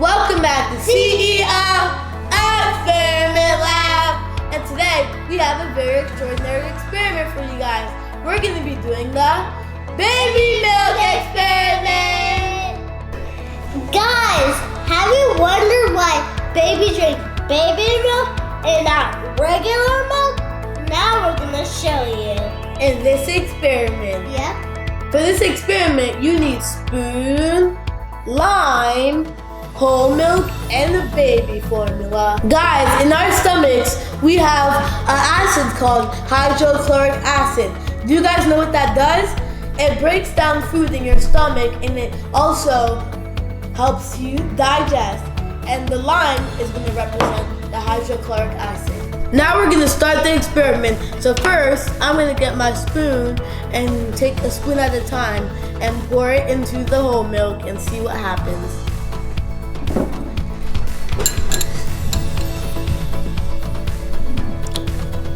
Welcome back to CEO Experiment Lab. And today we have a very extraordinary experiment for you guys. We're going to be doing the baby milk experiment. Guys, have you wondered why babies drink baby milk and not regular milk? Now we're going to show you. In this experiment. Yep. For this experiment, you need spoon, lime, whole milk, and the baby formula. Guys, in our stomachs, we have an acid called hydrochloric acid. Do you guys know what that does? It breaks down food in your stomach, and it also helps you digest. And the lime is going to represent the hydrochloric acid. Now we're going to start the experiment. So first, I'm going to get my spoon and take a spoon at a time and pour it into the whole milk and see what happens.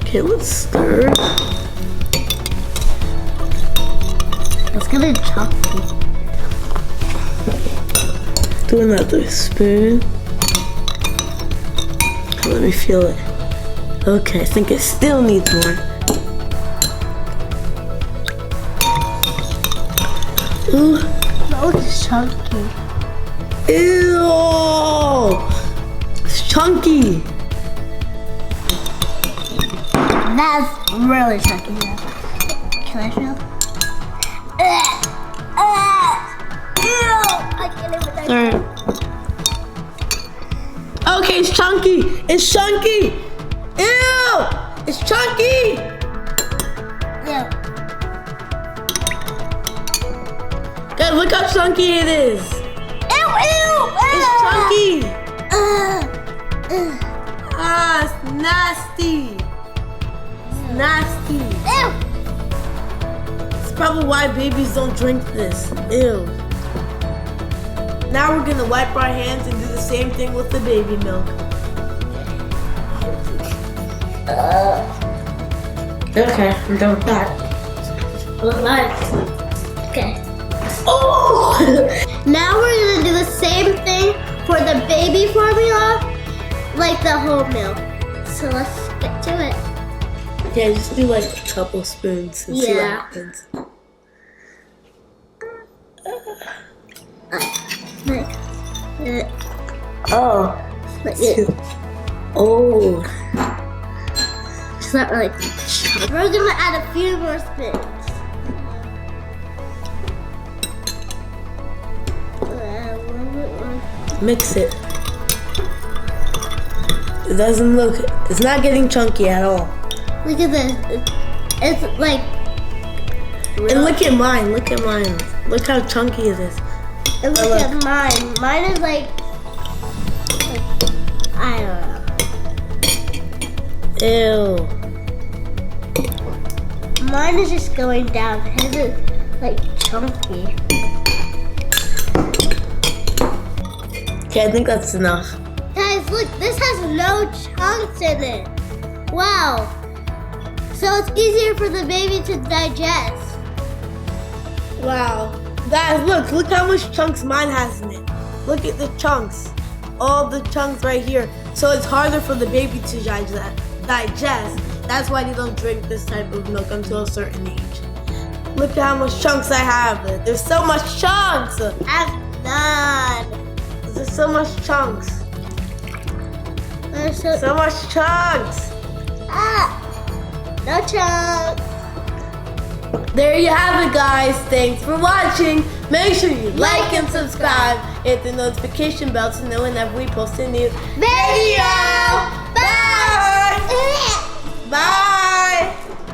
Okay, let's stir. It's gonna be choppy. Do another spoon. Let me feel it. Okay, I think it still needs more. Ooh. Oh, it's chunky. Ew! It's chunky. That's really chunky. Can I feel? Ew! I can't even digest. Okay, it's chunky. It's chunky. Ew! It's chunky. Yeah. Guys, look how chunky it is. Ew! Ew! It's chunky. Ah, it's nasty. It's nasty. Ew! It's probably why babies don't drink this. Ew. Now we're gonna wipe our hands and do the same thing with the baby milk. Okay, I'm done with that. Okay. Oh! Now we're gonna do the same thing for the baby formula, like the whole milk. So let's get to it. Yeah, just do like a couple spoons and see what Yeah. happens. Oh. Oh. It's not really. We're gonna add a few more spoons. Mix it. It doesn't look, it's not getting chunky at all. Look at this. It's like. And look at mine, look at mine. Look how chunky it is. And look at mine. Mine is like I don't know. Ew. Mine is just going down. His is like chunky. Okay, I think that's enough. Guys, look, this has no chunks in it. Wow. So it's easier for the baby to digest. Wow. Guys, look how much chunks mine has in it. Look at the chunks. All the chunks right here. So it's harder for the baby to digest. That's why they don't drink this type of milk until a certain age. Look at how much chunks I have. There's so much chunks. I'm done. There's so much chunks. There's So much chunks. no chunks. There you have it, guys. Thanks for watching. Make sure you like and subscribe. Hit the notification bell to know whenever we post a new video. Bye. Bye.